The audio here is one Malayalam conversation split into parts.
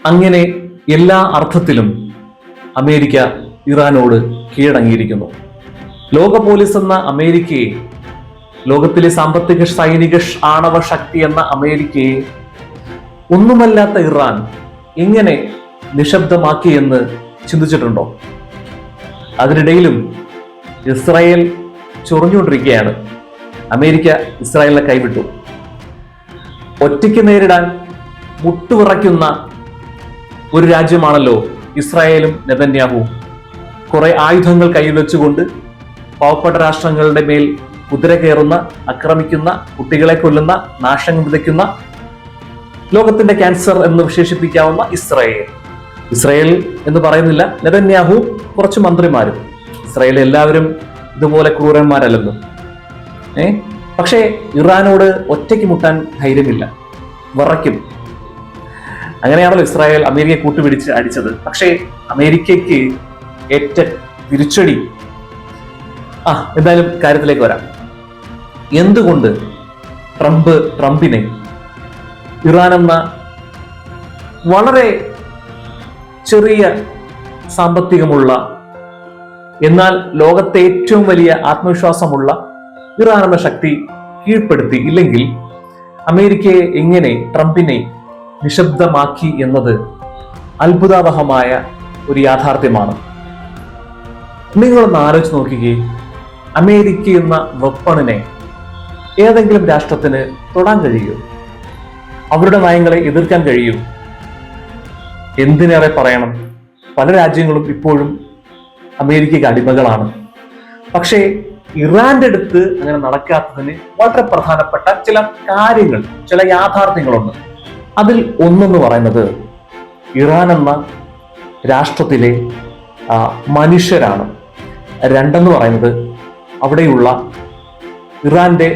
അങ്ങനെ എല്ലാ അർത്ഥത്തിലും അമേരിക്ക ഇറാനോട് കീഴടങ്ങിയിരിക്കുന്നു. ലോക പോലീസ് എന്ന അമേരിക്കയെ, ലോകത്തിലെ സാമ്പത്തിക സൈനിക ആണവ ശക്തി എന്ന അമേരിക്കയെ ഒന്നുമല്ലാത്ത ഇറാൻ എങ്ങനെ നിശബ്ദമാക്കി എന്ന് ചിന്തിച്ചിട്ടുണ്ടോ? അതിനിടയിലും ഇസ്രായേൽ ചൊറിഞ്ഞുകൊണ്ടിരിക്കുകയാണ്. അമേരിക്ക ഇസ്രായേലിനെ കൈവിട്ടു. ഒറ്റയ്ക്ക് നേരിടാൻ മുട്ടുവിറയ്ക്കുന്ന ഒരു രാജ്യമാണല്ലോ ഇസ്രായേലും നെതന്യാഹുവും. കുറെ ആയുധങ്ങൾ കയ്യിൽ വെച്ചുകൊണ്ട് പാവപ്പെട്ട രാഷ്ട്രങ്ങളുടെ മേൽ കുതിര കയറുന്ന, ആക്രമിക്കുന്ന, കുട്ടികളെ കൊല്ലുന്ന, നാശം വിതയ്ക്കുന്ന, ലോകത്തിന്റെ ക്യാൻസർ എന്ന് വിശേഷിപ്പിക്കാവുന്ന ഇസ്രായേൽ എന്ന് പറയുന്നില്ല, നെതന്യാഹു കുറച്ച് മന്ത്രിമാരും. ഇസ്രായേൽ എല്ലാവരും ഇതുപോലെ ക്രൂരന്മാരല്ലെന്ന്. പക്ഷേ ഇറാനോട് ഒറ്റയ്ക്ക് മുട്ടാൻ ധൈര്യമില്ല, വിറയ്ക്കും. അങ്ങനെയാണല്ലോ ഇസ്രായേൽ അമേരിക്കയെ കൂട്ടുപിടിച്ച് അടിച്ചത്. പക്ഷേ അമേരിക്കയ്ക്ക് ഏറ്റ തിരിച്ചടി. എന്തായാലും കാര്യത്തിലേക്ക് വരാം. എന്തുകൊണ്ട് ട്രംപിനെ ഇറാൻ എന്ന വളരെ ചെറിയ സാമ്പത്തികമുള്ള എന്നാൽ ലോകത്തെ ഏറ്റവും വലിയ ആത്മവിശ്വാസമുള്ള ഇറാൻ എന്ന ശക്തി കീഴ്പ്പെടുത്തി? ഇല്ലെങ്കിൽ അമേരിക്കയെ എങ്ങനെ ട്രംപിനെ നിശബ്ദമാക്കി എന്നത് അത്ഭുതാവഹമായ ഒരു യാഥാർത്ഥ്യമാണ്. നിങ്ങളൊന്ന് ആലോചിച്ച് നോക്കുകയെ, അമേരിക്ക എന്ന വെപ്പണിനെ ഏതെങ്കിലും രാഷ്ട്രത്തിന് തൊടാൻ കഴിയുമോ? അവരുടെ നയങ്ങളെ എതിർക്കാൻ കഴിയും? എന്തിനേറെ പറയണം, പല രാജ്യങ്ങളും ഇപ്പോഴും അമേരിക്കയ്ക്ക് അടിമകളാണ്. പക്ഷേ ഇറാന്റെ അടുത്ത് അങ്ങനെ നടക്കാത്തതിന് വളരെ പ്രധാനപ്പെട്ട ചില കാര്യങ്ങൾ, ചില യാഥാർത്ഥ്യങ്ങളുണ്ട്. അതിൽ ഒന്നെന്ന് പറയുന്നത് ഇറാൻ എന്ന രാഷ്ട്രത്തിലെ മനുഷ്യരാണ്. രണ്ടെന്ന് പറയുന്നത് അവിടെയുള്ള ഇറാന്റെ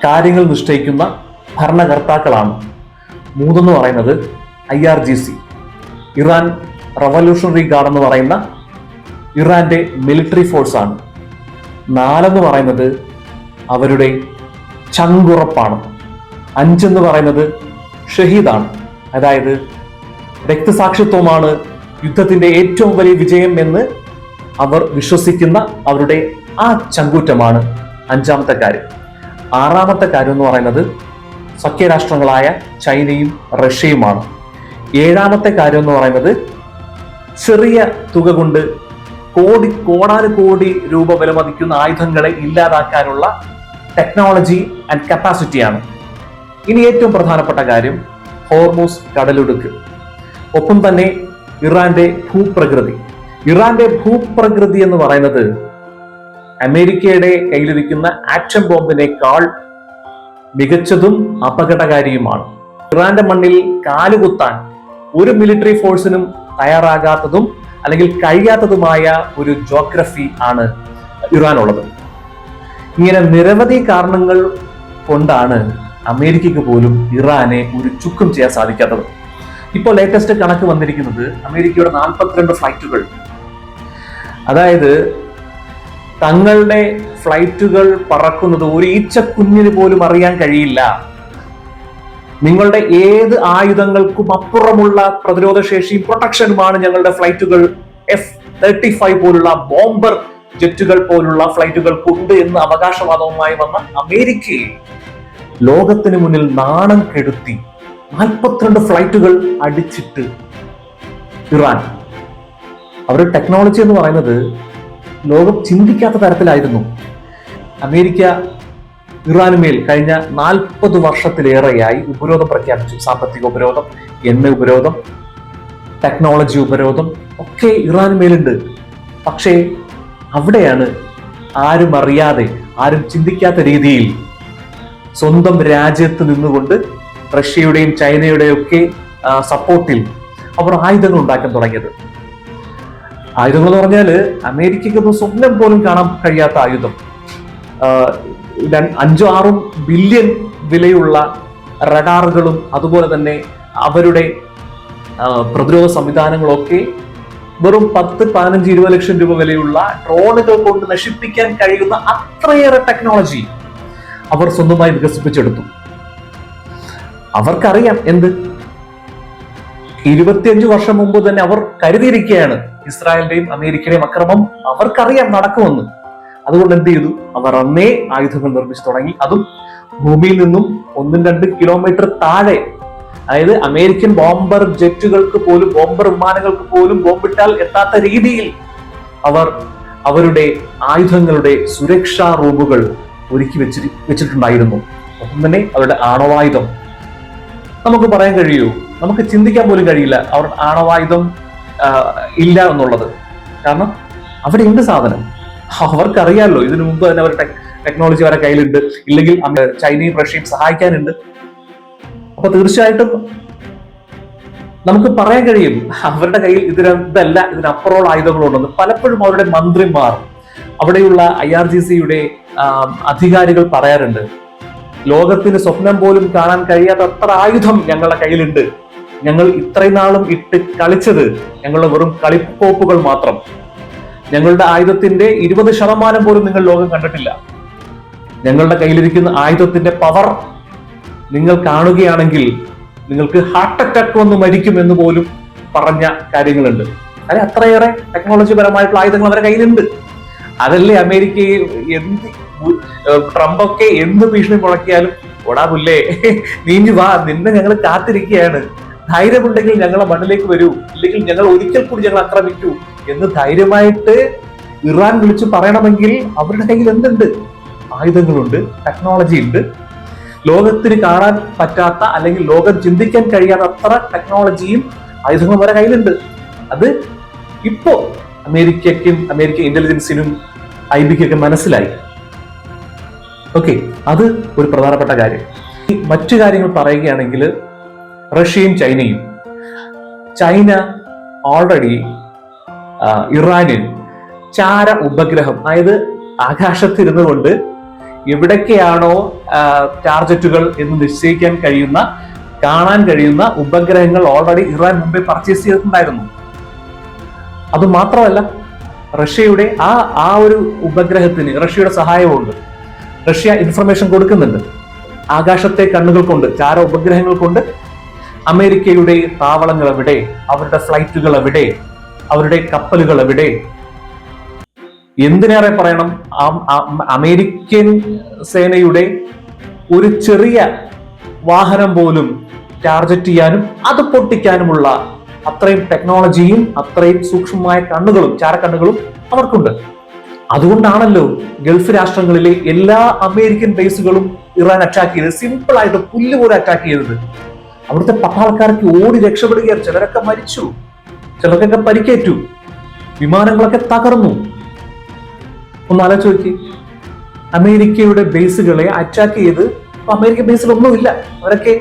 കാര്യങ്ങൾ നിശ്ചയിക്കുന്ന ഭരണകർത്താക്കളാണ്. മൂന്നെന്ന് പറയുന്നത് IRGC, ഇറാൻ റവല്യൂഷണറി ഗാർഡ് എന്ന് പറയുന്ന ഇറാന്റെ മിലിറ്ററി ഫോഴ്സ് ആണ്. നാലെന്ന് പറയുന്നത് അവരുടെ ചങ്കുറപ്പാണ്. അഞ്ചെന്ന് പറയുന്നത് ഷഹീദാണ്, അതായത് രക്തസാക്ഷിത്വമാണ് യുദ്ധത്തിന്റെ ഏറ്റവും വലിയ വിജയം എന്ന് അവർ വിശ്വസിക്കുന്ന അവരുടെ ആ ചങ്കൂറ്റമാണ് അഞ്ചാമത്തെ കാര്യം. ആറാമത്തെ കാര്യം എന്ന് പറയുന്നത് സഖ്യരാഷ്ട്രങ്ങളായ ചൈനയും റഷ്യയുമാണ്. ഏഴാമത്തെ കാര്യം എന്ന് പറയുന്നത് ചെറിയ തുക കൊണ്ട് കോടാനുകോടി രൂപ വിലമതിക്കുന്ന ആയുധങ്ങളെ ഇല്ലാതാക്കാനുള്ള ടെക്നോളജി ആൻഡ് കപ്പാസിറ്റിയാണ്. ഇനി ഏറ്റവും പ്രധാനപ്പെട്ട കാര്യം ഹോർമൂസ് കടലിടുക്ക്. ഒപ്പം തന്നെ ഇറാന്റെ ഭൂപ്രകൃതി. ഇറാന്റെ ഭൂപ്രകൃതി എന്ന് പറയുന്നത് അമേരിക്കയുടെ കയ്യിലിരിക്കുന്ന ആറ്റം ബോംബിനേക്കാൾ മികച്ചതും അപകടകാരിയുമാണ്. ഇറാന്റെ മണ്ണിൽ കാലുകുത്താൻ ഒരു മിലിറ്ററി ഫോഴ്സിനും തയ്യാറാകാത്തതും അല്ലെങ്കിൽ കഴിയാത്തതുമായ ഒരു ജോഗ്രഫി ആണ് ഇറാനുള്ളത്. ഇങ്ങനെ നിരവധി കാരണങ്ങൾ കൊണ്ടാണ് അമേരിക്കയ്ക്ക് പോലും ഇറാനെ ഒരു ചുക്കും ചെയ്യാൻ സാധിക്കാത്തത്. ഇപ്പോൾ ലേറ്റസ്റ്റ് കണക്ക് വന്നിരിക്കുന്നത് അമേരിക്കയുടെ 42 ഫ്ലൈറ്റുകൾ, അതായത് തങ്ങളുടെ ഫ്ലൈറ്റുകൾ പറക്കുന്നത് ഒരു ഈച്ചക്കുഞ്ഞിന് പോലും അറിയാൻ കഴിയില്ല. നിങ്ങളുടെ ഏത് ആയുധങ്ങൾക്കും അപ്പുറമുള്ള പ്രതിരോധ ശേഷിയും പ്രൊട്ടക്ഷനുമാണ് ഞങ്ങളുടെ ഫ്ലൈറ്റുകൾ. F-35 പോലുള്ള ബോംബർ ജെറ്റുകൾ പോലുള്ള ഫ്ലൈറ്റുകൾക്കുണ്ട് എന്ന് അവകാശവാദവുമായി വന്ന അമേരിക്കയെ ലോകത്തിന് മുന്നിൽ നാണം കെടുത്തി 42 ഫ്ലൈറ്റുകൾ അടിച്ചിട്ട് ഇറാൻ. അവരുടെ ടെക്നോളജി എന്ന് പറയുന്നത് ലോകം ചിന്തിക്കാത്ത തരത്തിലായിരുന്നു. അമേരിക്ക ഇറാനുമേൽ കഴിഞ്ഞ 40 വർഷത്തിലേറെയായി ഉപരോധം പ്രഖ്യാപിച്ചു. സാമ്പത്തിക ഉപരോധം, എണ്ണ ഉപരോധം, ടെക്നോളജി ഉപരോധം ഒക്കെ ഇറാനുമേലുണ്ട്. പക്ഷേ അവിടെയാണ് ആരും അറിയാതെ, ആരും ചിന്തിക്കാത്ത രീതിയിൽ സ്വന്തം രാജ്യത്ത് നിന്നുകൊണ്ട് റഷ്യയുടെയും ചൈനയുടെയും ഒക്കെ സപ്പോർട്ടിൽ അവർ ആയുധങ്ങൾ ഉണ്ടാക്കാൻ തുടങ്ങിയത്. ആയുധങ്ങൾ എന്ന് പറഞ്ഞാൽ അമേരിക്കയ്ക്കൊന്നും സ്വപ്നം പോലും കാണാൻ കഴിയാത്ത ആയുധം. 5-6 ബില്യൺ വിലയുള്ള റഡാറുകളും അതുപോലെ തന്നെ അവരുടെ പ്രതിരോധ സംവിധാനങ്ങളൊക്കെ വെറും 10-15-20 ലക്ഷം രൂപ വിലയുള്ള ഡ്രോണുകൾ കൊണ്ട് നശിപ്പിക്കാൻ കഴിയുന്ന അത്രയേറെ ടെക്നോളജി അവർ സ്വന്തമായി വികസിപ്പിച്ചെടുത്തു. അവർക്കറിയാം എന്ത് 25 വർഷം മുമ്പ് തന്നെ അവർ കരുതിയിരിക്കുകയാണ് ഇസ്രായേലിന്റെയും അമേരിക്കയുടെയും അക്രമം അവർക്കറിയാം നടക്കുമെന്ന്. അതുകൊണ്ട് എന്ത് ചെയ്തു? അവർ അന്നേ ആയുധങ്ങൾ നിർമ്മിച്ചു തുടങ്ങി. അതും ഭൂമിയിൽ നിന്നും 1-2 കിലോമീറ്റർ താഴെ, അതായത് അമേരിക്കൻ ബോംബർ ജെറ്റുകൾക്ക് പോലും, ബോംബർ വിമാനങ്ങൾക്ക് പോലും ബോംബിട്ടാൽ എത്താത്ത രീതിയിൽ അവർ അവരുടെ ആയുധങ്ങളുടെ സുരക്ഷാ റൂമുകൾ ഒരുക്കി വെച്ചിട്ടുണ്ടായിരുന്നു. ഒപ്പം തന്നെ അവരുടെ ആണവായുധം, നമുക്ക് പറയാൻ കഴിയൂ, നമുക്ക് ചിന്തിക്കാൻ പോലും കഴിയില്ല അവർ ആണവായുധം ഇല്ല എന്നുള്ളത്. കാരണം അവിടെ എന്ത് സാധനം അവർക്കറിയാമല്ലോ. ഇതിനു മുമ്പ് തന്നെ അവരുടെ ടെക്നോളജി അവരുടെ കയ്യിലുണ്ട്. ഇല്ലെങ്കിൽ ചൈനയും റഷ്യയും സഹായിക്കാനുണ്ട്. അപ്പൊ തീർച്ചയായിട്ടും നമുക്ക് പറയാൻ കഴിയും അവരുടെ കയ്യിൽ ഇതല്ല, ഇതിനപ്പുറമുള്ള ആയുധങ്ങളുണ്ടെന്ന്. പലപ്പോഴും അവരുടെ മന്ത്രിമാർ, അവിടെയുള്ള IRGCയുടെ അധികാരികൾ പറയാറുണ്ട്, ലോകത്തിന് സ്വപ്നം പോലും കാണാൻ കഴിയാത്ത അത്ര ആയുധം ഞങ്ങളുടെ കയ്യിലുണ്ട്. ഞങ്ങൾ ഇത്രയും നാളും ഇട്ട് കളിച്ചത് ഞങ്ങളുടെ വെറും കളിക്കോപ്പുകൾ മാത്രം. ഞങ്ങളുടെ ആയുധത്തിന്റെ 20% പോലും നിങ്ങൾ ലോകം കണ്ടിട്ടില്ല. ഞങ്ങളുടെ കയ്യിലിരിക്കുന്ന ആയുധത്തിന്റെ പവർ നിങ്ങൾ കാണുകയാണെങ്കിൽ നിങ്ങൾക്ക് ഹാർട്ട് അറ്റാക്ക് വന്ന് മരിക്കും എന്ന് പോലും പറഞ്ഞ കാര്യങ്ങളുണ്ട്. അല്ലെ, അത്രയേറെ ടെക്നോളജി പരമായിട്ടുള്ള ആയുധങ്ങൾ അവരുടെ കയ്യിലുണ്ട്. അതല്ലേ അമേരിക്കയെ ട്രംപൊക്കെ എന്ത് ഭീഷണി മുഴക്കിയാലും ഓടാ പുല്ലേ നീഞ്ഞു വാ, നിന്നെ ഞങ്ങൾ കാത്തിരിക്കുകയാണ്, ധൈര്യമുണ്ടെങ്കിൽ ഞങ്ങളെ മണ്ണിലേക്ക് വരൂ, ഇല്ലെങ്കിൽ ഞങ്ങൾ ഒരിക്കൽ കൂടി ഞങ്ങൾ ആക്രമിക്കൂ എന്ന് ധൈര്യമായിട്ട് ഇറാൻ വിളിച്ചു പറയണമെങ്കിൽ അവരുടെ കയ്യിൽ എന്തുണ്ട്? ആയുധങ്ങളുണ്ട്, ടെക്നോളജി ഉണ്ട്. ലോകത്തിന് കാണാൻ പറ്റാത്ത, അല്ലെങ്കിൽ ലോകം ചിന്തിക്കാൻ കഴിയാത്ത അത്ര ടെക്നോളജിയും ആയുധങ്ങളും അവരുടെ കയ്യിലുണ്ട്. അത് ഇപ്പോ അമേരിക്കൻ ഇന്റലിജൻസിനും IBക്കൊക്കെ മനസ്സിലായി. ഓക്കെ, അത് ഒരു പ്രധാനപ്പെട്ട കാര്യം. മറ്റു കാര്യങ്ങൾ പറയുകയാണെങ്കിൽ റഷ്യയും ചൈനയും, ചൈന ഓൾറെഡി ഇറാന് ചാര ഉപഗ്രഹം, അതായത് ആകാശത്തിരുന്നു കൊണ്ട് എവിടൊക്കെയാണോ ടാർജറ്റുകൾ എന്ന് നിശ്ചയിക്കാൻ കഴിയുന്ന, കാണാൻ കഴിയുന്ന ഉപഗ്രഹങ്ങൾ ഓൾറെഡി ഇറാൻ മുമ്പേ പർച്ചേസ് ചെയ്തിട്ടുണ്ടായിരുന്നു. അത് മാത്രമല്ല, റഷ്യയുടെ ആ ഒരു ഉപഗ്രഹത്തിന് റഷ്യയുടെ സഹായമുണ്ട്. റഷ്യ ഇൻഫർമേഷൻ കൊടുക്കുന്നുണ്ട്. ആകാശത്തെ കണ്ണുകൾ കൊണ്ട്, ചാര ഉപഗ്രഹങ്ങൾ കൊണ്ട് അമേരിക്കയുടെ താവളങ്ങൾ എവിടെ, അവരുടെ ഫ്ലൈറ്റുകൾ എവിടെ, അവരുടെ കപ്പലുകൾ എവിടെ. എന്തിനേറെ പറയണം, അമേരിക്കൻ സേനയുടെ ഒരു ചെറിയ വാഹനം പോലും ടാർഗറ്റ് ചെയ്യാനും അത് പൊട്ടിക്കാനുമുള്ള അത്രയും ടെക്നോളജിയും അത്രയും സൂക്ഷ്മമായ കണ്ണുകളും, ചാരക്കണ്ണുകളും അവർക്കുണ്ട്. അതുകൊണ്ടാണല്ലോ ഗൾഫ് രാഷ്ട്രങ്ങളിലെ എല്ലാ അമേരിക്കൻ ബേസുകളും ഇറാൻ അറ്റാക്ക് ചെയ്തത്. സിമ്പിൾ ആയിട്ട് പുല്ല് പോലെ അറ്റാക്ക് ചെയ്തത്. അവിടുത്തെ പട്ടാളക്കാർക്ക് ഓടി രക്ഷപ്പെടുകയാണ്. ചിലരൊക്കെ മരിച്ചു, ചിലർക്കൊക്കെ പരിക്കേറ്റു, വിമാനങ്ങളൊക്കെ തകർന്നു. ഒന്ന് ആലോചിച്ച് നോക്കി, അമേരിക്കയുടെ ബേസുകളെ അറ്റാക്ക് ചെയ്ത് ഇപ്പൊ അമേരിക്കൻ ബേസിലൊന്നുമില്ല. അവരൊക്കെ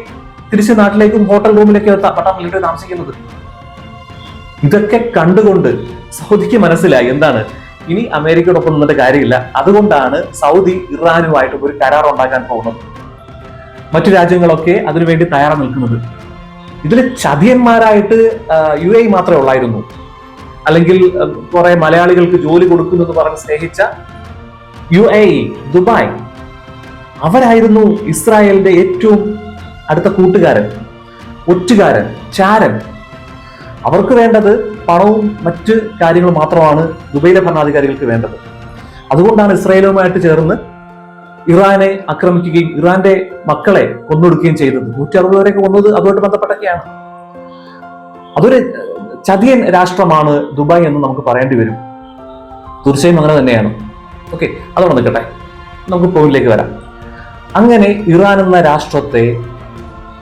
തിരിച്ച് നാട്ടിലേക്കും ഹോട്ടൽ റൂമിലേക്കും പട്ടാളത്തിലേക്ക് താമസിക്കുന്നത്. ഇതൊക്കെ കണ്ടുകൊണ്ട് സൗദിക്ക് മനസ്സിലായി എന്താണ്, ഇനി അമേരിക്കയോടൊപ്പം നിന്നിട്ട് കാര്യമില്ല. അതുകൊണ്ടാണ് സൗദി ഇറാനുമായിട്ട് ഒരു കരാർ ഉണ്ടാക്കാൻ പോകുന്നത്. മറ്റു രാജ്യങ്ങളൊക്കെ അതിനുവേണ്ടി തയ്യാറാ നിൽക്കുന്നത്. ഇതിൽ ചതിയന്മാരായിട്ട് UAE മാത്രമേ ഉള്ളായിരുന്നു. അല്ലെങ്കിൽ കുറെ മലയാളികൾക്ക് ജോലി കൊടുക്കുന്നു എന്ന് പറഞ്ഞ് സ്നേഹിച്ച UAE, ദുബായ്, അവരായിരുന്നു ഇസ്രായേലിന്റെ ഏറ്റവും അടുത്ത കൂട്ടുകാരൻ, ഒറ്റുകാരൻ, ചാരൻ. അവർക്ക് വേണ്ടത് പണവും മറ്റ് കാര്യങ്ങളും മാത്രമാണ് ദുബൈയിലെ ഭരണാധികാരികൾക്ക് വേണ്ടത്. അതുകൊണ്ടാണ് ഇസ്രായേലുമായിട്ട് ചേർന്ന് ഇറാനെ ആക്രമിക്കുകയും ഇറാന്റെ മക്കളെ കൊന്നൊടുക്കുകയും ചെയ്തത്. 160 വരെയൊക്കെ കൊന്നത് അതുമായിട്ട് ബന്ധപ്പെട്ടൊക്കെയാണ്. അതൊരു ചതിയൻ രാഷ്ട്രമാണ് ദുബായ് എന്ന് നമുക്ക് പറയേണ്ടി വരും. തീർച്ചയായും അങ്ങനെ തന്നെയാണ്. ഓക്കെ, അതോടെ നിൽക്കട്ടെ, നമുക്ക് പോയിന്റിലേക്ക് വരാം. അങ്ങനെ ഇറാൻ എന്ന രാഷ്ട്രത്തെ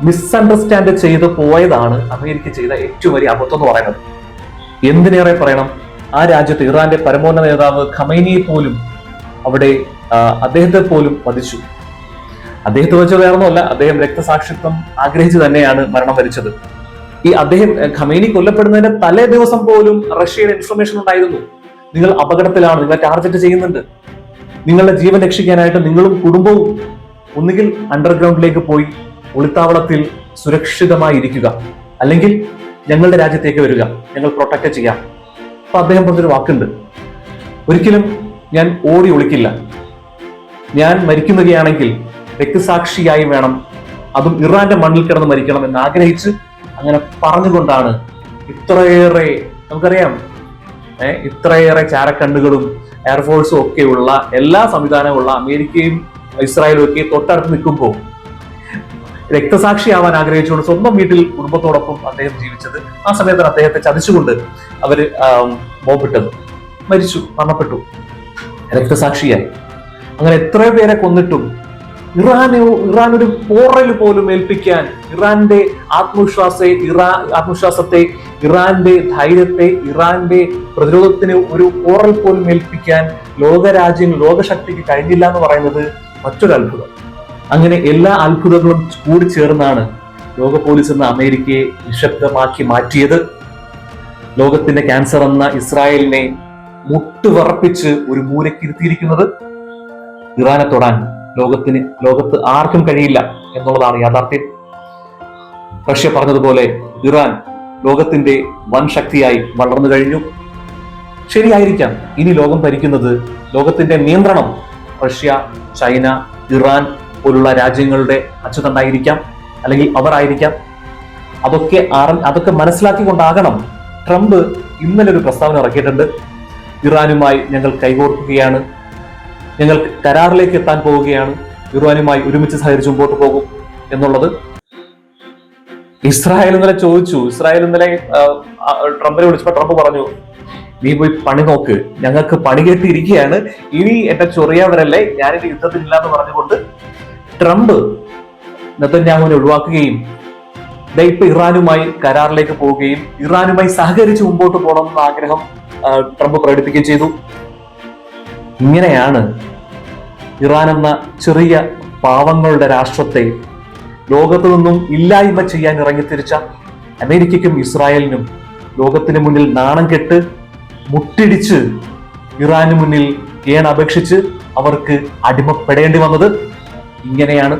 മിസ്അണ്ടർസ്റ്റാൻഡ് ചെയ്ത് പോയതാണ് അമേരിക്ക ചെയ്ത ഏറ്റവും വലിയ അബദ്ധം എന്ന് പറയുന്നത്. എന്തിനേറെ പറയണം, ആ രാജ്യത്ത് ഇറാന്റെ പരമോന്നത നേതാവ് ഖമൈനിയെ പോലും അവിടെ അദ്ദേഹത്തെ പോലും വധിച്ചു. അദ്ദേഹത്തെ വെച്ച് വേറൊന്നുമല്ല, അദ്ദേഹം രക്തസാക്ഷിത്വം ആഗ്രഹിച്ചു തന്നെയാണ് മരണം വരിച്ചത്. അദ്ദേഹം ഖമൈനി കൊല്ലപ്പെടുന്നതിന്റെ തലേ ദിവസം പോലും റഷ്യയുടെ ഇൻഫർമേഷൻ ഉണ്ടായിരുന്നു, നിങ്ങൾ അപകടത്തിലാണ്, നിങ്ങളെ ടാർഗറ്റ് ചെയ്യുന്നുണ്ട്, നിങ്ങളുടെ ജീവൻ രക്ഷിക്കാനായിട്ട് നിങ്ങളും കുടുംബവും ഒന്നുകിൽ അണ്ടർഗ്രൗണ്ടിലേക്ക് പോയി ഒളിത്താവളത്തിൽ സുരക്ഷിതമായി ഇരിക്കുക, അല്ലെങ്കിൽ ഞങ്ങളുടെ രാജ്യത്തേക്ക് വരിക, ഞങ്ങൾ പ്രൊട്ടക്ട് ചെയ്യാം. അപ്പൊ അദ്ദേഹം പറഞ്ഞൊരു വാക്കുണ്ട്, ഒരിക്കലും ഞാൻ ഓടി ഒളിക്കില്ല, ഞാൻ മരിക്കുകയാണെങ്കിൽ രക്തസാക്ഷിയായി വേണം, അതും ഇറാന്റെ മണ്ണിൽ കിടന്ന് മരിക്കണം എന്ന് ആഗ്രഹിച്ച് അങ്ങനെ പറഞ്ഞുകൊണ്ടാണ് ഇത്രയേറെ, നമുക്കറിയാം, ഇത്രയേറെ ചാരക്കണ്ണുകളും എയർഫോഴ്സും ഒക്കെയുള്ള എല്ലാ സംവിധാനമുള്ള അമേരിക്കയും ഇസ്രായേലും ഒക്കെ തൊട്ടടുത്ത് നിൽക്കുമ്പോൾ രക്തസാക്ഷിയാവാൻ ആഗ്രഹിച്ചുകൊണ്ട് സ്വന്തം വീട്ടിൽ കുടുംബത്തോടൊപ്പം അദ്ദേഹം ജീവിച്ചത്, ആ സമയത്ത് അദ്ദേഹത്തെ ചതിച്ചുകൊണ്ട് അവര് ബോംബിട്ടത്, മരണപ്പെട്ടു, രക്തസാക്ഷിയായി. അങ്ങനെ എത്രയോ പേരെ കൊന്നിട്ടും ഇറാൻ ഒരു പോറൽ പോലും ഏൽപ്പിക്കാൻ, ഇറാന്റെ ആത്മവിശ്വാസത്തെ, ഇറാന്റെ ധൈര്യത്തെ, ഇറാന്റെ പ്രതിരോധത്തിന് ഒരു പോറൽ പോലും ഏൽപ്പിക്കാൻ ലോകശക്തിക്ക് കഴിഞ്ഞില്ല എന്ന് പറയുന്നത് മറ്റൊരു അത്ഭുതം. അങ്ങനെ എല്ലാ അത്ഭുതങ്ങളും കൂടി ചേർന്നാണ് ലോക പോലീസ് എന്ന അമേരിക്കയെ നിശബ്ദമാക്കി മാറ്റിയത്. ലോകത്തിന്റെ ക്യാൻസർ എന്ന ഇസ്രായേലിനെ മുട്ടുവിറപ്പിച്ച് ഒരു മൂലക്കിരുത്തിയിരിക്കുന്നത്. ഇറാനെ തൊടാൻ ലോകത്ത് ആർക്കും കഴിയില്ല എന്നുള്ളതാണ് യാഥാർത്ഥ്യം. റഷ്യ പറഞ്ഞതുപോലെ ഇറാൻ ലോകത്തിന്റെ വൻ ശക്തിയായി വളർന്നു കഴിഞ്ഞു. ശരിയായിരിക്കാം, ഇനി ലോകം ഭരിക്കുന്നത്, ലോകത്തിന്റെ നിയന്ത്രണം റഷ്യ, ചൈന, ഇറാൻ പോലുള്ള രാജ്യങ്ങളുടെ അച്ചുതണ്ടായിരിക്കാം, അല്ലെങ്കിൽ അവർ ആയിരിക്കാം. അതൊക്കെ മനസ്സിലാക്കിക്കൊണ്ടാകണം ട്രംപ് ഇന്നലെ ഒരു പ്രസ്താവന ഇറക്കിയിട്ടുണ്ട്. ഇറാനുമായി ഞങ്ങൾ കൈകോർക്കുകയാണ്, ഞങ്ങൾ കരാറിലേക്ക് എത്താൻ പോവുകയാണ്, ഇറാനുമായി ഒരുമിച്ച് സഹകരിച്ച് മുമ്പോട്ട് പോകും എന്നുള്ളത്. ഇസ്രായേൽ ഇന്നലെ ട്രംപിനെ വിളിച്ചപ്പോൾ ട്രംപ് പറഞ്ഞു, നീ പോയി പണി നോക്ക്, ഞങ്ങൾക്ക് പണി കെട്ടിയിരിക്കുകയാണ്, ഇനി എന്നെ ചൊറിയാവരല്ലേ, ഞാനിത് യുദ്ധത്തിനില്ല എന്ന് പറഞ്ഞുകൊണ്ട് ട്രംപ് നെതന്യാഹുവിനെ ഒഴിവാക്കുകയും ഇപ്പൊ ഇറാനുമായി കരാറിലേക്ക് പോവുകയും ഇറാനുമായി സഹകരിച്ച് മുമ്പോട്ട് പോകണമെന്ന ആഗ്രഹം ട്രംപ് പ്രകടിപ്പിക്കുകയും ചെയ്തു. ഇങ്ങനെയാണ് ഇറാൻ എന്ന ചെറിയ പാവങ്ങളുടെ രാഷ്ട്രത്തെ ലോകത്തു നിന്നും ഇല്ലായ്മ ചെയ്യാൻ ഇറങ്ങിത്തിരിച്ച അമേരിക്കയ്ക്കും ഇസ്രായേലിനും ലോകത്തിന് മുന്നിൽ നാണം കെട്ട് മുട്ടിടിച്ച് ഇറാന് മുന്നിൽ അപേക്ഷിച്ച് അവർക്ക് അടിമപ്പെടേണ്ടി വന്നത്. ഇങ്ങനെയാണ്